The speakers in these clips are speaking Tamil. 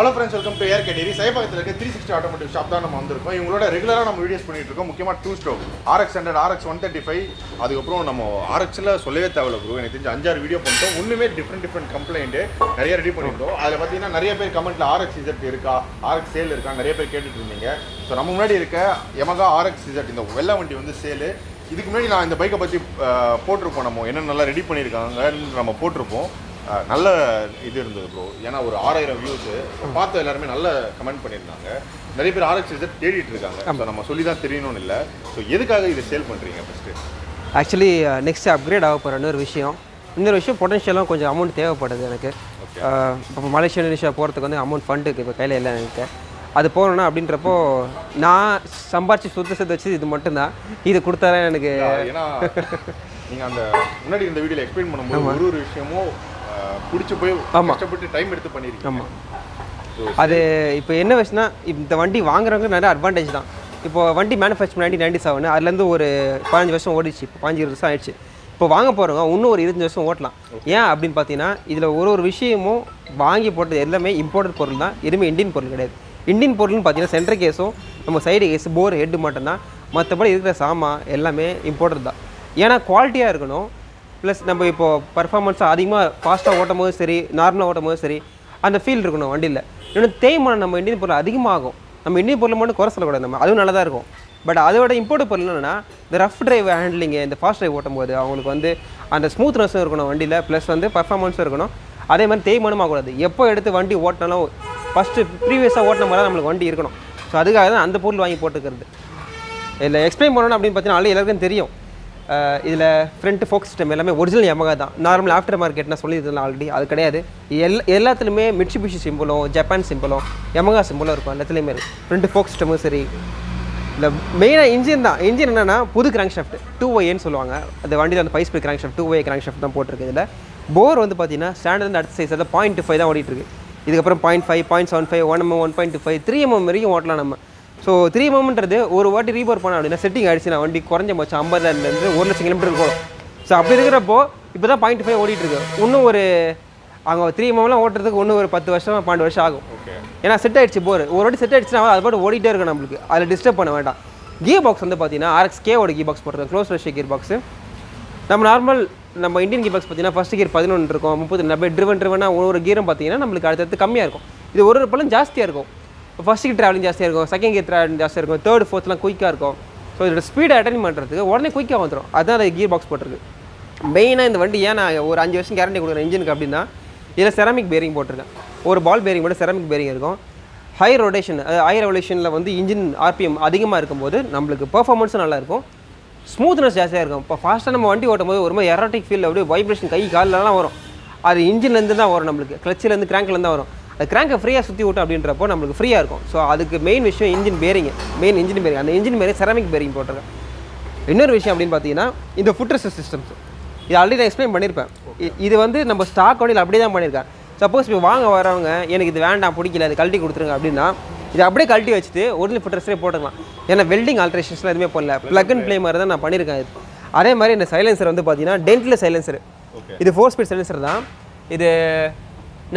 Hello friends, welcome to ARK Diaries. Cyberpunk 360 Automotive shop தான் நம்ம வந்திருக்கோம். இவங்களோட ரெகுலரா நம்ம வீடியோஸ் பண்ணிட்டு இருக்கோம். முக்கியமா 2 ஸ்ட்ரோக் RXZ, RX135 அதுக்கு அப்புறம் நம்ம RXல சொல்லவே தேவையில்ல bro. எனக்கு தெரிஞ்ச 5-6 வீடியோ பண்ணிட்டோம். ஒண்ணுமே டிஃபரண்ட் கம்ப்ளைண்ட் நிறைய ரெடி பண்ணிட்டோம். அதுல பாத்தீங்கன்னா நிறைய பேர் கமெண்ட்ல RXZ இருக்கா, RX சேல் இருக்கா நிறைய பேர் கேட்டுட்டு இருந்தீங்க. சோ நம்ம முன்னாடி இருக்க Yamaha RXZ இந்த வெள்ளை வண்டி வந்து சேல். இதுக்கு முன்னாடி நான் இந்த பைக்கை பத்தி போட்டுருப்போம். நம்ம என்ன நல்லா ரெடி பண்ணிருக்காங்கன்னு நம்ம போட்டுருப்போம். நல்ல இது இருந்தது ப்ரோ. ஏன்னா ஒரு 6000 வியூஸ் பார்த்து எல்லாருமே நல்ல கமெண்ட் பண்ணியிருந்தாங்க. நிறைய பேர் RXZ தேடிட்டு இருக்காங்க. ஸோ நம்ம சொல்லி தான் தெரியணும்னு இல்லை. ஸோ எதுக்காக இதை சேல் பண்ணுறீங்க ஃபஸ்ட்டு? ஆக்சுவலி நெக்ஸ்ட் அப்கிரேட் ஆக போகிற இன்னொரு விஷயம் பொட்டன்ஷியலாக கொஞ்சம் அமௌண்ட் தேவைப்படுது எனக்கு. இப்போ மலேசியா இந்தோனேஷியா போகிறதுக்கு வந்து அமௌண்ட் ஃபண்டுக்கு இப்போ கையில் இல்லை எனக்கு. அது போகணுன்னா அப்படின்றப்போ நான் சம்பாரிச்சு சுத்த வச்சு இது மட்டும்தான் இது கொடுத்தாரேன் எனக்கு. ஏன்னா நீங்கள் அந்த முன்னாடி இந்த வீடியோவில் எக்ஸ்பிளைன் பண்ணும்போது ஒரு விஷயமும் பிடிச்சி போய் கஷ்டப்பட்டு டைம் எடுத்து பண்ணியிருக்கேன். ஆமாம், அது இப்போ என்ன விஷயம்னா இந்த வண்டி வாங்குறவங்க நிறைய அட்வான்டேஜ் தான். இப்போ வண்டி மேனுஃபேக்சர் 1997 அதுலேருந்து ஒரு 15 வருஷம் ஓடிச்சு. இப்போ 15-20 வருஷம் ஆயிடுச்சு. இப்போ வாங்க போகிறவங்க இன்னும் ஒரு 25 வருஷம் ஓட்டலாம். ஏன் அப்படின்னு பார்த்தீங்கன்னா இதில் ஒரு விஷயமும் வாங்கி போட்டது எல்லாமே இம்போர்ட்டட் பொருள் தான். எதுவுமே இந்தியன் பொருள் கிடையாது. இந்தியன் பொருள்னு பார்த்தீங்கன்னா சென்ட்ரல் கேஸும் நம்ம சைடு கேஸ் போர் ஹெட்டு மட்டும்தான். மற்றபடி இருக்கிற சாமான் எல்லாமே இம்போர்ட்டட் தான். ஏன்னா குவாலிட்டியாக இருக்கணும். ப்ளஸ் நம்ம இப்போது பர்ஃபார்மன்ஸாக அதிகமாக ஃபாஸ்ட்டாக ஓட்டும் போது சரி, நார்மலாக ஓட்டும் போது சரி, அந்த ஃபீல் இருக்கணும் வண்டியில். இன்னும் தேய்மானம் நம்ம இந்தியன் பொருள் அதிகமாகும். நம்ம இந்தியன் பொருள் மட்டும் குறை சொல்லக்கூடாது. நம்ம அதுவும் நல்லா தான் இருக்கும். பட் அதோட இம்போர்ட் பொருள் என்னென்னா இந்த ரஃப் டிரைவ் ஹேண்ட்லிங்கு, இந்த ஃபாஸ்ட் டிரைவ் ஓட்டும் போது அவங்களுக்கு வந்து அந்த ஸ்மூத்னஸும் இருக்கணும் வண்டியில், ப்ளஸ் வந்து பர்ஃபார்மன்ஸும் இருக்கணும். அதே மாதிரி தேய்மானமாக கூடாது. எப்போ எடுத்து வண்டி ஓட்டினாலும் ஃபஸ்ட்டு ப்ரீவியஸாக ஓட்டின மாதிரி தான் நம்மளுக்கு வண்டி இருக்கணும். ஸோ அதுக்காக தான் அந்த பொருள் வாங்கி போட்டுக்கிறது. இதில் எக்ஸ்பிளைன் பண்ணணும் அப்படின்னு பார்த்தீங்கன்னா எல்லாருக்கும் தெரியும். இதில் ஃப்ரண்ட் ஃபோக் சிஸ்டம் எல்லாமே ஒரிஜினல் Yamaha தான். நார்மல் ஆஃப்டர் மார்க்கெட்னா சொல்லியிருந்தேன் ஆல்ரெடி. அது கிடையாது. எல்லாத்துலேயுமே மிட்சுபிஷி சிம்பிளும் ஜப்பான் சிம்பிளும் Yamaha சிம்பிளும் இருக்கும். எல்லாத்துலேயுமே இருக்குது. ஃப்ரண்ட் ஃபோக் சிஸ்டமும் சரி. இல்லை மெயினாக இன்ஜின் தான். இன்ஜின் என்னென்னா புது கிராங்க் ஷாஃப்ட் 2Yன்னு சொல்லுவாங்க. அந்த வண்டியில் அந்த 5 speed crank shaft 2Y crank shaft தான் போட்டிருக்கு. இதில் போர் வந்து பார்த்தீங்கன்னா ஸ்டாண்டர்ட் அடுத்த சைஸ் அதாவது 0.5 தான் ஓடிட்டுருக்கு. இதுக்கப்புறம் 0.5, 0.75, 1mm, 1.25, 3mm வரைக்கும் ஓட்டலாம் நம்ம. ஸோ 3mmன்றது ஒரு வாட்டி ரீபோர் பண்ண அப்படின்னா செட்டிங் ஆகிடுச்சு. நான் வண்டி குறைஞ்ச போச்சு 50,000 1 லட்சம் கிலோமீட்டர் இருக்கும். ஸோ அப்படி இருக்கிறப்போ இப்போ தான் 0.5 ஓடிட்டுருக்கு. இன்னும் ஒரு அங்கே 3mmலாம் ஓட்டுறதுக்கு இன்னும் ஒரு 10 வருஷம் 12 வருஷம் ஆகும். ஏன்னா செட் ஆகிடுச்சு போர். ஒரு வாட்டி செட் ஆகிடுச்சுன்னா அது பாட்டு ஓடிட்டே இருக்கும் நம்மளுக்கு. அதில் டிஸ்டர்ப் பண்ண வேண்டாம். கியர் பாக்ஸ் வந்து பார்த்தீங்கன்னா RXKவோட கியர் பாக்ஸ் போட்டிருக்கேன். Close ratio gear box. நம்ம இந்தியன் கியர் பாக்ஸ் பார்த்தீங்கன்னா ஃபஸ்ட் கியர் 11 இருக்கும். 30 90 ட்ரிவனாக ஒரு கியரும் பார்த்தீங்கன்னா நம்மளுக்கு அடுத்தடுத்து கம்மியாக இருக்கும். இது ஒரு பலம் ஜாஸ்தியாக இருக்கும். ஃபஸ்ட் கியர் ட்ராவலிங் ஜாஸ்தியாக இருக்கும், செகண்ட் கியர் ட்ராவலிங் ஜாஸ்தியாக இருக்கும், தேர்ட் ஃபோர்த்லாம் குயிக்காக இருக்கும். ஸோ இதோட ஸ்பீடை அட்டன் பண்ணுறதுக்கு உடனே குயிக்காக வந்துடும். அதுதான் அது கியர் பாக்ஸ் போட்டிருக்கு. மெயினாக இந்த வண்டி ஏன் நான் ஒரு 5 வருஷம் கேரண்டி கொடுக்குறேன் இன்ஜினுக்கு அப்படின்னா இதில் செராமிக் பேரிங் போட்டிருக்கேன். ஒரு பால் பேரிங் மட்டும் செராமிக் பேரிங் இருக்கும். ஹை ரெவல்யூஷனில் வந்து இன்ஜின் RPM அதிகமாக இருக்கும்போது நம்மளுக்கு பெர்ஃபார்மன்ஸும் நல்லாயிருக்கும், ஸ்மூத்னஸ் ஜாஸ்தியாக இருக்கும். இப்போ ஃபாஸ்ட்டாக நம்ம வண்டி ஓட்டும் போது ஒரு மாதிரி எராட்டிக் ஃபீல் அப்படியே வைப்ரேஷன் கை காலெலாம் வரும். அது இன்ஜின்லேருந்து தான் வரும், நம்மளுக்கு கிளச்சிலேருந்து கிராங்க்லேருந்து தான் வரும். அது கிராங்கை ஃப்ரீயாக சுற்றி விட்டோம் அப்படின்றப்போ நம்மளுக்கு ஃப்ரீயாக இருக்கும். ஸோ அதுக்கு மெயின் விஷயம் இன்ஜின் பேரிங். அந்த இன்ஜின் பேரிங் செராமிக் பேரிங் போட்டிருக்கேன். இன்னொரு விஷயம் அப்படின்னு பார்த்தீங்கன்னா இந்த ஃபுட் ரெஸ்ட் சிஸ்டம்ஸ் இது ஆல்ரெடி நான் எக்ஸ்பிளைன் பண்ணியிருப்பேன். இது வந்து நம்ம ஸ்டாக் வண்டியில் அப்படியே தான் பண்ணியிருக்கேன். சப்போஸ் இப்போ வாங்க வரவங்க எனக்கு இது வேண்டாம் பிடிக்கல அது கழட்டி கொடுத்துருங்க அப்படின்னா இது அப்படியே கழட்டி வச்சுட்டு ஒரிஜினல் ஃபுட் ரெஸ்ட்லேயே போட்டுக்கலாம். ஏன்னா வெல்டிங் ஆல்ட்ரேஷன்ஸ்லாம் எதுவுமே பண்ணல, ப்ளக் அண்ட் ப்ளே மாதிரி தான் நான் பண்ணியிருக்கேன். இது அதே மாதிரி இந்த சைலன்சர் வந்து பார்த்தீங்கன்னா டென்ட்லெஸ் சைலன்சர். இது 4 ஸ்பீட் சைலன்சர் தான். இது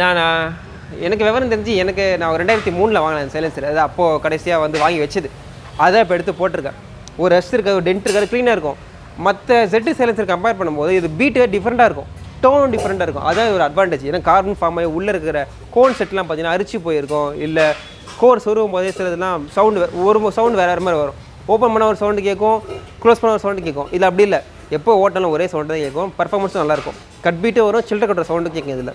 நான் எனக்கு விவரம் தெரிஞ்சு நான் 2003 வாங்கினேன் சைலன்சர். அது அப்போது கடைசியாக வந்து வாங்கி வச்சது. அதை இப்போ எடுத்து போட்டிருக்கேன். ஒரு ரெஸ்ட் இருக்காது, ஒரு டென்ட் இருக்காது, க்ளீனாக இருக்கும். மற்ற செட்டு சைலன்சர் கம்பேர் பண்ணும்போது இது பீட்டு டிஃப்ரெண்ட்டாக இருக்கும், டோன் டிஃப்ரெண்ட்டாக இருக்கும். அதான் ஒரு அட்வான்டேஜ். ஏன்னா கார்பன் ஃபார்ம் ஆகி உள்ளே இருக்கிற கோன் செட்லாம் பார்த்தீங்கன்னா அரிச்சு போயிருக்கும். இல்லை கோர் சொருவும் போதே சிலதுலாம் சவுண்டு வேறு மாதிரி வரும். ஓப்பன் பண்ண ஒரு சவுண்டு கேட்கும், க்ளோஸ் பண்ண ஒரு சவுண்டு கேட்கும். இல்லை அப்படி இல்லை, எப்போ ஓட்டினாலும் ஒரே சவுண்டு தான் கேட்கும். பர்ஃபார்மன்ஸும் நல்லாயிருக்கும். கட் பீட்டு வரும், சில்லறை கட்டுற சவுண்டு கேட்கும் இதில்.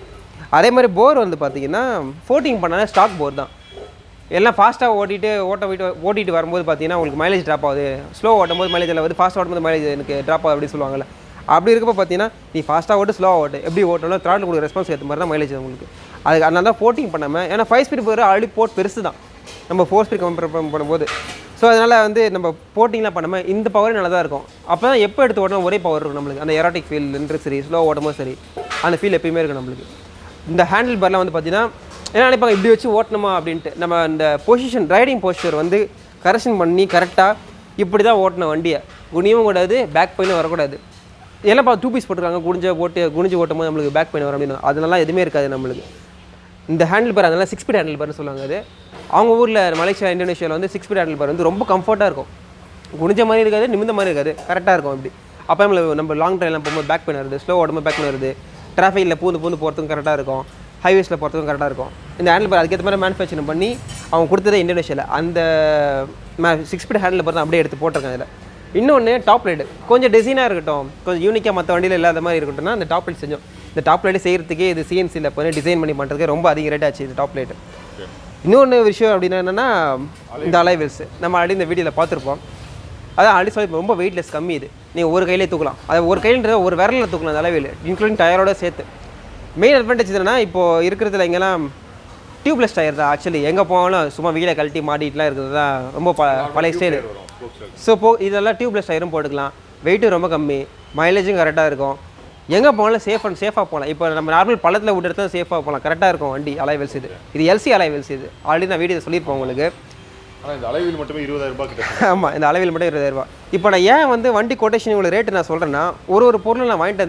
அதே மாதிரி போர் வந்து பார்த்தீங்கன்னா ஃபோட்டிங் பண்ணாலே ஸ்டாக் போர் தான். எல்லாம் ஃபாஸ்ட்டாக ஓட்டிட்டு வரும்போது பார்த்தீங்கன்னா உங்களுக்கு மைலேஜ் ட்ராப் ஆகுது. ஸ்லோ ஓட்டும் போது மைலேஜ் இல்லை, வந்து ஃபாஸ்ட்டாக ஓட்டும்போது மைலேஜ் எனக்கு ட்ராப் ஆகுது அப்படின்னு சொல்லுவாங்கல்ல. அப்படி இருக்கப்போ பார்த்தீங்கன்னா நீ ஃபாஸ்ட்டாக ஓட்டு ஸ்லோவாக ஓட்டு எப்படி ஓட்டணும் த்ராட்டில் கொடுக்குற ரெஸ்பான்ஸ் ஏற்ற மாதிரி தான் மைலேஜ் உங்களுக்கு. அதனால தான் ஃபோட்டிங் பண்ணாமல், ஏன்னா 5 ஸ்பீட் போகிற ஆல்ரெடி போர்ட் பெருசு தான் நம்ம 4 ஸ்பீட் கம்பேர் பண்ணும்போது. ஸோ அதனால் வந்து நம்ம போட்டிங்லாம் பண்ணாமல் இந்த பவரே நல்லா தான் இருக்கும். அப்போ தான் எப்போ எடுத்து ஓட்டணும் ஒரே பவர் இருக்கும் நம்மளுக்கு. அந்த எராட்டிக் ஃபீல்ன்றது சரி, ஸ்லோ ஓட்டும்போது சரி, அந்த ஃபீல் எப்பயுமே இருக்கும் நம்மளுக்கு. இந்த ஹேண்டில் பார்லாம் வந்து பார்த்தீங்கன்னா என்ன நினைப்பாங்க இப்படி வச்சு ஓட்டணுமா அப்படின்ட்டு. நம்ம இந்த பொசிஷன் ரைடிங் போஸ்டர் வந்து கரெக்ஷன் பண்ணி கரெக்டாக இப்படி தான் ஓட்டணும் வண்டியை. குனியவும் கூடாது, பேக் பெயினும் வரக்கூடாது. எல்லாம் 2 பீஸ் போட்டுருக்காங்க. குனிஞ்சு ஓட்டும் போது நம்மளுக்கு பேக் பெயின் வரும் அப்படின்னு. அதனால எதுவுமே இருக்காது நம்மளுக்கு. இந்த ஹேண்டில் பார் அதெல்லாம் 6 ஸ்பீட் ஹேண்டில் பார்னு சொல்லுவாங்க. அது அவங்க ஊரில் மலேசியா இந்தோனேஷியாவில் வந்து 6 ஸ்பீட் ஹேண்டில் பார் வந்து ரொம்ப கம்ஃபர்ட்டாக இருக்கும். குனிஞ்ச மாதிரி இருக்காது, நிமிந்த மாதிரி இருக்காது, கரெக்டாக இருக்கும். இப்படி அப்போ நம்ம லாங் ட்ரைவ்லாம் போகும்போது பேக் பெயின் வருது, ஸ்லோ ஓடும்போது பேக் பெயின் வருது, டிராஃபிக்கில் பூந்து போகிறதுக்கும் கரெக்டாக இருக்கும், ஹைவேஸில் போகிறதுக்கும் கரெக்டாக இருக்கும். இந்த ஹேண்டில் பார் அதுக்கேற்ற மாதிரி மேனுஃபேக்சரிங் பண்ணி அவங்க கொடுத்ததே இந்தோனேஷியாவில். அந்த 6 ஸ்பீட் ஹேண்டில் பார் தான் அப்படியே எடுத்து போட்டிருக்காங்க. இதில் இன்னொன்று டாப் லைட் கொஞ்சம் டிசைனாக இருக்கட்டும், கொஞ்சம் யூனிக்காக மற்ற வண்டியில் இல்லாத மாதிரி இருக்கட்டும்னா அந்த டாப் லைட் செஞ்சோம். இந்த டாப் லைட் செய்கிறதுக்கே இது சிஎன்சியில் பண்ணி டிசைன் பண்ணி பண்ணுறதுக்கு ரொம்ப அதிக ரேட் ஆச்சு இந்த டாப் லைட்டு. இன்னொன்று விஷயம் அப்படின்னா என்னென்னா இந்த அலைவெல்ஸ் நம்ம ஆல்ரெடி இந்த வீடியோவில் பார்த்துருப்போம். அதான் ஆல்ரெடி சொல்லி ரொம்ப வெயிட்லெஸ் கம்மி. இது நீங்கள் ஒரு கையிலே தூக்கலாம், அதை ஒரு கையில ஒரு விரலில் தூக்கலாம் அந்த அலைவெல், இன்க்ளூடிங் டயரோட சேர்த்து. மெயின் அட்வான்டேஜ் என்னன்னா இப்போ இருக்கிறதுல இங்கெல்லாம் டியூப்லெஸ் டயர் தான். ஆக்சுவலி எங்கே போனாலும் சும்மா வீலை கழட்டி மாட்டிட்டுலாம் இருக்கிறது தான் ரொம்ப பழைய ஸ்டைல். ஸோ இதெல்லாம் டியூப்லெஸ் டயரும் போட்டுக்கலாம், வெயிட்டும் ரொம்ப கம்மி, மைலேஜும் கரெக்டாக இருக்கும், எங்கே போனாலும் சேஃபாக போகலாம். இப்போ நம்ம நார்மல் பள்ளத்தில் விட்டு எடுத்தால் சேஃபாக போகலாம், கரெக்டாக இருக்கும் வண்டி. அலைவெல்ஸ் இது எல்சி அலைவெல்ஸ். இது ஆல்ரெடி நான் வீடியோ சொல்லியிருப்பேன் உங்களுக்கு. ஆனால் இந்த அலைவில் மட்டுமே 20,000 ரூபாய் கிட்ட. ஆமாம், இந்த அளவில் மட்டும் 20,000 ரூபா. இப்போ நான் ஏன் வந்து வண்டி கொட்டேஷன் இவ்வளோ ரேட்டு நான் சொல்கிறேன்னா, ஒரு பொருள் நான் வாங்கிட்டு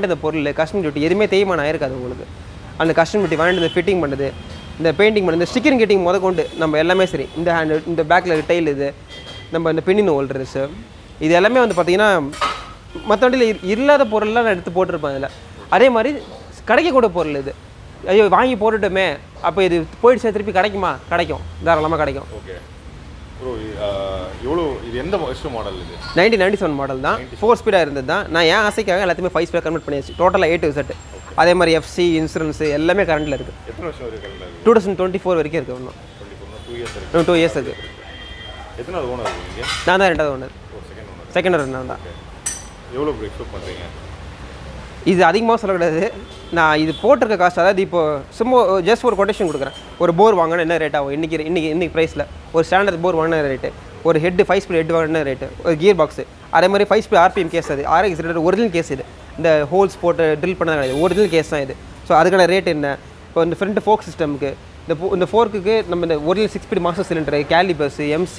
அந்த பொருள் கஸ்டம் டியூட்டி எதுவுமே தேய்மானம் ஆயிருக்காது உங்களுக்கு. அந்த கஸ்டம் டியூட்டி வாங்கிட்டு ஃபிட்டிங் பண்ணுறது, இந்த பெயிண்டிங் பண்ணுறது, ஸ்டிக்கரிங் கட்டிங் கொண்டு நம்ம எல்லாமே சரி, இந்த ஹேண்டு, இந்த பேக்கில் டைல், இது நம்ம இந்த பின்னின் ஹோல்டர்ஸு, இது எல்லாமே வந்து பார்த்திங்கன்னா மற்ற வண்டியில் இல்லாத பொருள்லாம் நான் எடுத்து போட்டிருப்பேன் இதில். அதே மாதிரி கிடைக்கக்கூடிய பொருள் இது. ஐயோ வாங்கி போட்டுட்டோமே, அப்போ இது போயிடுச்சு திருப்பி கிடைக்குமா? கிடைக்கும், தாராளமாக கிடைக்கும். ஓகே ப்ரோ, எவ்வளோ இது எந்த வருஷம் மாடல்? இது 1997 மாடல் தான், 4 ஸ்பீடாக இருந்தது தான். நான் ஏன் ஆசைக்காக எல்லாத்தையுமே 5 ஸ்பீடாக கன்வெர்ட் பண்ணியாச்சு. டோட்டலாக A to Z. அதே மாதிரி FC இன்சூரன்ஸு எல்லாமே கரண்டில் இருக்குது. எத்தனை வருஷம் இருக்குது? 2024 வரைக்கும் இருக்குது. இன்னும் 2 இயர்ஸ் இருக்குது. எத்தனாவது ஓனர் இருக்கீங்க? நான் தான் 2வது ஓனர். செகண்ட் ஓனர் நான் தான். எவ்வளோ எக்ஸ்பெக்ட் பண்ணுறீங்க? இது அதிகமாக சொல்லக்கூடாது. நான் இது போட்டிருக்க காஸ்ட், அதாவது இப்போ சும்மா ஜஸ்ட் ஒரு கொட்டேஷன் கொடுக்குறேன். ஒரு போர் வாங்கினா என்ன ரேட் ஆகும் இன்னைக்கு ப்ரைஸில், ஒரு ஸ்டாண்டர்ட் போர் வாங்கின ரேட்டு, ஒரு ஹெட் 5 ஸ்பீட் ஹெட் வாங்கின ரேட்டு, ஒரு கியர் பாக்ஸு, அதே மாதிரி 5 ஸ்பீட் RPM கேஸ். அது RXZ ஒரிஜினல் கேஸ். இது இந்த ஹோல்ஸ் போட்டு ட்ரில் பண்ண கிடையாது, ஒரிஜினல் கேஸ் தான் இது. ஸோ அதுக்கான ரேட் என்ன? இப்போ இந்த ஃப்ரண்ட் ஃபோர்க் சிஸ்டமுக்கு, இந்த ஃபோர்க்குக்கு நம்ம இந்த original 6 speed master cylinder, callipers, MC,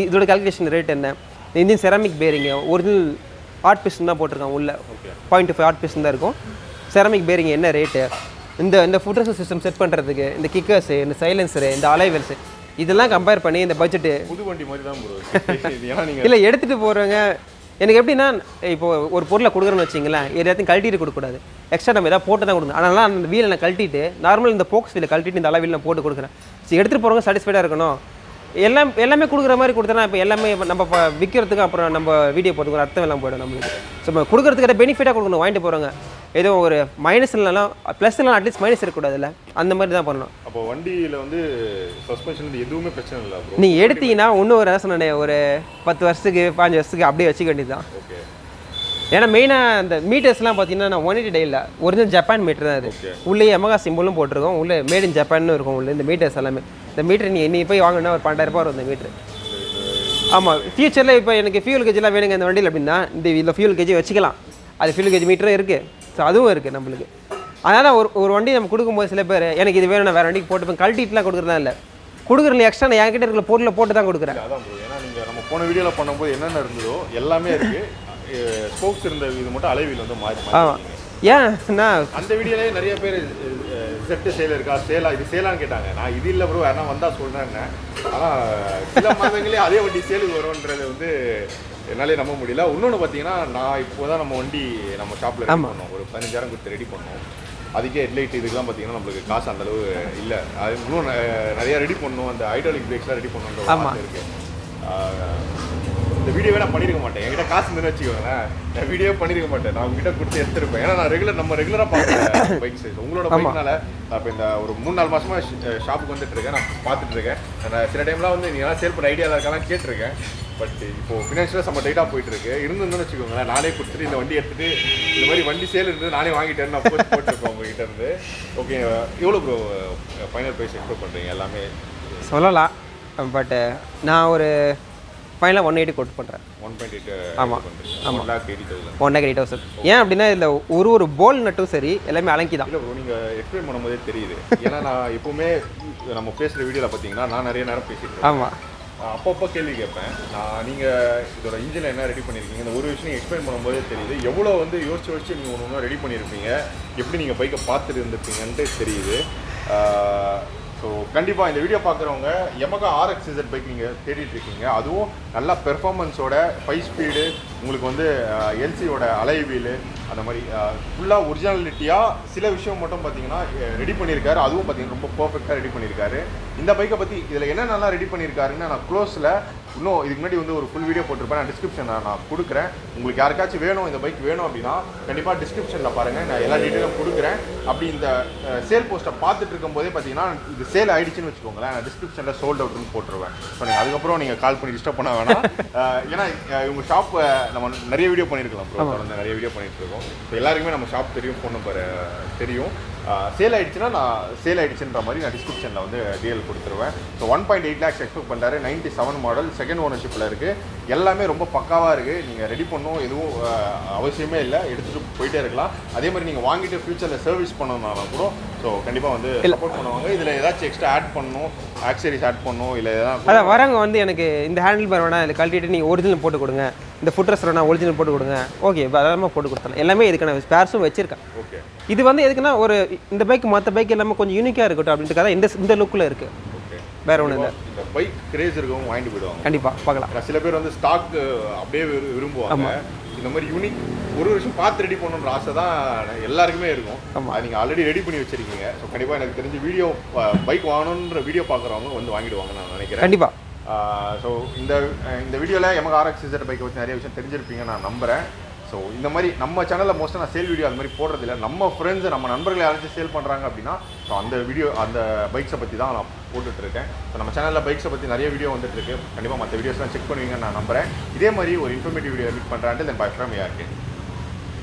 இதோட கால்குலேஷன் ரேட் என்ன? Indian ceramic bearing, original art piston தான் போட்டிருக்காங்க உள்ள, 0.5 ஆர்ட் பிஸ்டன் தான் இருக்கும். செராமிக் பேரிங் என்ன ரேட்டு? இந்த ஃபுட் ரெஸ்ட் சிஸ்டம் செட் பண்ணுறதுக்கு, இந்த கிக்கர்ஸு, இந்த சைலன்சரு, இந்த அலைவெல்ஸு, இதெல்லாம் கம்பேர் பண்ணி இந்த பட்ஜெட்டு புது வண்டி மாதிரி தான் இல்லை எடுத்துகிட்டு போகிறவங்க. எனக்கு எப்படின்னா, இப்போ ஒரு பொருளை கொடுக்குறேன்னு வச்சிங்களேன், எல்லாத்தையும் கழட்டிட்டு கொடுக்கக்கூடாது, எக்ஸ்ட்ரா நம்ம எதாவது போட்டு தான் கொடுக்கணும். அதனால அந்த வீலை நான் கழட்டிட்டு, நார்மல் இந்த போக்ஸ் வீலை கழட்டிட்டு இந்த அளவில் நான் போட்டு கொடுக்குறேன். சரி, எடுத்துகிட்டு போகிறவங்க சாட்டிஸ்ஃபைடாக இருக்கணும். எல்லாமே கொடுக்குற மாதிரி கொடுத்தனா இப்போ எல்லாமே நம்ம விற்கிறதுக்கு அப்புறம் நம்ம வீடியோ போகிறதுக்கு ஒரு அர்த்தம் எல்லாம் போய்டும் நம்மளுக்கு. ஸோ நம்ம கொடுக்குறதுக்கு பெனிஃபிட்டாக கொடுக்கணும். வாங்கிட்டு போகிறவங்க ஏதோ ஒரு மைனஸ் இல்லைனாலும் ப்ளஸ் இல்லைனா அட்லீஸ்ட் மைனஸ் இருக்கக்கூடாதுல்ல, அந்த மாதிரி தான் பண்ணணும். அப்போ வண்டியில் வந்து சஸ்பென்ஷன் எதுவுமே பிரச்சனை இல்லை. நீங்கள் எடுத்தீங்கன்னா இன்னும் ஒரு ரசனை ஒரு 10 வருஷத்துக்கு 5 வருஷத்துக்கு அப்படியே வச்சுக்க வேண்டியது தான். ஓகே. ஏன்னா மெயினாக அந்த மீட்டர்ஸ்லாம் பார்த்தீங்கன்னா நான் 180 டேயில் ஒரிஜினல் ஜப்பான் மீட்டர் தான் அது. உள்ளே Yamaha சிம்பிளும் போட்டிருக்கோம், உள்ளே மேட் இன் ஜப்பான்னு இருக்கும் உள்ள இந்த மீட்டர்ஸ் எல்லாமே. இந்த மீட்டர் நீங்கள் போய் வாங்கினா ஒரு 12,000 ரூபா வரும் இந்த மீட்ரு. ஆமாம், ஃபியூச்சரில் இப்போ எனக்கு ஃபியூல் கேஜெலாம் வேணுங்க இந்த வண்டியில் அப்படின்னா இதில் ஃபியூல் கேஜி வச்சுக்கலாம். அது ஃபியூல் கேஜி மீட்டரும் இருக்குது. ஸோ அதுவும் இருக்குது நம்மளுக்கு. அதனால் ஒரு வண்டி நம்ம கொடுக்கும்போது சில பேர் எனக்கு இது வேணும், நான் வேறு வண்டிக்கு போட்டு கழட்டிட்டுலாம் கொடுக்குறதா இல்லை, கொடுக்குறதுல எக்ஸ்ட்ரா நான் என்கிட்ட இருக்கிற பொருளை போட்டு தான் கொடுக்குறேன். அதான் ப்ரோ, ஏன்னா நீங்கள் நம்ம போன வீடியோவில் பண்ணும்போது என்னென்ன இருந்ததோ எல்லாமே இருக்குது. ஸ்போக்ஸ் இருந்த இது மட்டும் அலைவில் வந்து மாறி. ஆமாம், ஏன்னா அந்த வீடியோலேயே நிறைய பேர் செட்டு சேல் இருக்கா, இது சேலான்னு கேட்டாங்க. நான் இது இல்லை ப்ரோ, யாரா வந்தால் சொல்கிறேன்னு. ஆனால் சில மாதங்களே அதே வண்டி சேலுக்கு வரும்ன்றது வந்து என்னாலே நம்ப முடியல. இன்னொன்று பார்த்தீங்கன்னா, நான் இப்போ தான் நம்ம வண்டி நம்ம ஷாப்பில் ரெடி பண்ணோம், ஒரு 15,000 கொடுத்து ரெடி பண்ணோம். அதுக்கே ஹெட்லைட் இதுக்கெல்லாம் பார்த்தீங்கன்னா நம்மளுக்கு காசு அந்தளவு இல்லை. அது இன்னும் நிறையா ரெடி பண்ணணும், அந்த ஹைட்ராலிக் பிரேக்ஸ்லாம் ரெடி பண்ணணுன்ற ஆசை இருக்குது. இந்த வீடியோவே நான் பண்ணியிருக்க மாட்டேன். என்கிட்ட காசு இருந்துன்னு வச்சுக்கோங்களேன், நான் வீடியோ பண்ணியிருக்க மாட்டேன். நான் உங்ககிட்ட கொடுத்து எடுத்துருப்பேன். ஏன்னா நான் ரெகுலராக பார்க்குறேன் பைக்ஸ். உங்களோட பைக்னால நான் இப்போ இந்த ஒரு 3-4 மாதமாக ஷாப்புக்கு வந்துட்டு இருக்கேன், நான் பார்த்துட்டு இருக்கேன். நான் சில டைம்லாம் வந்து நீங்கள் சேல் பண்ண ஐடியாவில் இருக்கலாம் கேட்டிருக்கேன். பட் இப்போது ஃபினான்ஷியலாக செம்ம டைட்டாக போயிட்டுருக்கு. இருந்துன்னு வச்சுக்கோங்களேன், நானே கொடுத்துட்டு இந்த வண்டி எடுத்துகிட்டு இந்த மாதிரி வண்டி சேல் இருந்து நானே வாங்கிட்டேன்னு நான் போட்டிருப்பேன் உங்ககிட்ட இருந்து. ஓகே, எவ்வளோ ப்ரோ ஃபைனல் ப்ரைஸ் எக்ஸ்பெக்ட் பண்ணுறீங்க? எல்லாமே சொல்லலாம், பட் நான் ஒரு ஃபைனலாக 180 கோட் பண்ணுறேன். 1.8. ஆமாம் ஆமாம், 1,80,000. ஏன் அப்படின்னா இதில் ஒரு போல் நட்டும் சரி எல்லாமே அலங்கி தான். இல்லை ப்ரோ, நீங்கள் எக்ஸ்பிளைன் பண்ணும்போதே தெரியுது. ஏன்னா நான் எப்போவுமே நம்ம பேசுகிற வீடியோவில் பார்த்தீங்கன்னா நான் நிறைய நேரம் பேசிட்டு. ஆமாம், அப்பப்போ கேள்வி கேட்பேன். நீங்கள் இதோட இன்ஜினில் என்ன ரெடி பண்ணியிருக்கீங்க, இந்த ஒரு விஷயம் எக்ஸ்பிளைன் பண்ணும்போதே தெரியுது எவ்வளோ வந்து யோசிச்சு நீங்கள் ஒன்று ரெடி பண்ணியிருப்பீங்க, எப்படி நீங்கள் பைக்கை பார்த்துட்டு இருந்திருப்பீங்கன்ட்டு தெரியுது. ஸோ கண்டிப்பாக இந்த வீடியோ பார்க்குறவங்க Yamaha RXZ பைக் நீங்கள் தேடிட்டு இருக்கீங்க, அதுவும் நல்லா பெர்ஃபார்மன்ஸோட 5 ஸ்பீடு, உங்களுக்கு வந்து எல்சியோட அலை வீலு, அந்த மாதிரி ஃபுல்லாக ஒரிஜினாலிட்டியாக சில விஷயம் மட்டும் பார்த்தீங்கன்னா ரெடி பண்ணியிருக்காரு. அதுவும் பார்த்தீங்கன்னா ரொம்ப பர்ஃபெக்டாக ரெடி பண்ணியிருக்காரு. இந்த பைக்கை பற்றி இதில் என்ன நல்லா ரெடி பண்ணியிருக்காருன்னு நான் க்ளோஸில் இன்னும் இதுக்கு முன்னாடி வந்து ஒரு ஃபுல் வீடியோ போட்டிருப்பேன், நான் டிஸ்கிரிப்ஷனில் நான் கொடுக்குறேன். உங்களுக்கு யாருக்காச்சும் வேணும் இந்த பைக் வேணும் அப்படின்னா கண்டிப்பாக டிஸ்கிரிப்ஷனில் பாருங்கள், நான் எல்லா டீட்டெயிலும் கொடுக்குறேன். அப்படி இந்த சேல் போஸ்ட்டை பார்த்துட்டு இருக்கும்போதே பார்த்தீங்கன்னா இது சேல் ஆகிடுச்சின்னு வச்சுக்கோங்களேன், நான் டிஸ்கிரிப்ஷனில் சோல்ட் அவுட்னு போட்டுருவேன். ஸோ நீங்கள் அதுக்கப்புறம் நீங்கள் கால் பண்ணி டிஸ்டர்ப் பண்ண வேணாம். ஏன்னா இவங்க ஷாப் நம்ம நிறைய வீடியோ பண்ணியிருக்கலாம் ப்ரோ, தொடர்ந்து நிறைய வீடியோ பண்ணிட்டு இருக்கோம். ஸோ எல்லாருக்குமே நம்ம ஷாப் தெரியும், ஃபோன் நம்பர் தெரியும். சேல் ஆகிடுச்சுன்னா நான் சேல் ஆகிடுச்சுன்ற மாதிரி நான் டிஸ்கிரிப்ஷனில் வந்து டீல் கொடுத்துருவேன். ஸோ 1.8 lakhs எக்ஸ்பெக்ட் பண்ணுறாரு. 97 மாடல், செகண்ட் ஓனர்ஷிப்பில் இருக்குது. எல்லாமே ரொம்ப பக்காவாக இருக்குது. நீங்கள் ரெடி பண்ணணும் எதுவும் அவசியமே இல்லை, எடுத்துகிட்டு போயிட்டே இருக்கலாம். அதே மாதிரி நீங்கள் வாங்கிட்டு ஃபியூச்சரில் சர்வீஸ் பண்ணணும்னாலும் கூட ஸோ கண்டிப்பாக வந்து சப்போர்ட் பண்ணுவாங்க. இதில் ஏதாச்சும் எக்ஸ்ட்ரா ஆட் பண்ணணும், ஆக்சரிஸ் ஆட் பண்ணணும், இல்லை எதாவது அதான் வரவங்க வந்து எனக்கு இந்த ஹேண்டில் பார் வேணா இதில் கழட்டிட்டு நீங்கள் ஒரிஜினல் போட்டு கொடுங்க, இந்த ஃபுட்ரஸ் வேணா ஒரிஜினல் போட்டு கொடுங்க, ஓகே அதெல்லாமே போட்டு கொடுத்தலாம். எல்லாமே இதுக்கான ஸ்பேர்ஸும் வச்சிருக்கேன். ஓகே, இது வந்து எதுக்குன்னா ஒரு இந்த பைக் மற்ற பைக் எல்லாமே கொஞ்சம் யூனிக்காக இருக்கட்டும் அப்படின்றதுக்காக இந்த லுக்கில் இருக்குது. ஓகே, வேற ஒன்றும் இல்லை. இந்த பைக் கிரேஸ் இருக்கவங்க வாங்கிட்டு போயிடுவாங்க. கண்டிப்பாக பார்க்கலாம். சில பேர் வந்து ஸ்டாக் அப்படியே விரும்புவாங்க. இந்த மாதிரி யூனிக் ஒரு வருஷம் பார்த்து ரெடி பண்ணணுன்ற ஆசை தான் எல்லாருக்குமே இருக்கும். அது நீங்கள் ஆல்ரெடி ரெடி பண்ணி வச்சிருக்கீங்க. ஸோ கண்டிப்பாக எனக்கு தெரிஞ்சு வீடியோ பைக் வாங்கணுன்ற வீடியோ பார்க்குறவங்க வந்து வாங்கிடுவாங்க நான் நினைக்கிறேன். கண்டிப்பாக. ஸோ இந்த வீடியோவில் Yamaha RXZ பைக்கை பற்றி நிறைய விஷயம் தெரிஞ்சிருப்பீங்க நான் நம்புகிறேன். ஸோ இந்த மாதிரி நம்ம சேனலில் மோஸ்ட்டாக நான் சேல் வீடியோ அது மாதிரி போடுறதில்ல. நம்ம ஃப்ரெண்ட்ஸ் நம்ம நண்பர்கள் யாராச்சும் சேல் பண்ணுறாங்க அப்படின்னா ஸோ அந்த வீடியோ அந்த பைக்ஸை பற்றி தான் நான் போட்டுட்ருக்கேன். ஸோ நம்ம சேனலில் பைக்ஸை பற்றி நிறைய வீடியோ வந்துட்டுருக்கு. கண்டிப்பாக மற்ற வீடியோஸ்லாம் செக் பண்ணுவீங்கன்னு நான் நம்புகிறேன். இதே மாதிரி ஒரு இன்ஃபர்மேட்டிவ் வீடியோ மீட் பண்ணுறான்ட்டு தென் பை ஃப்ரம் ARK.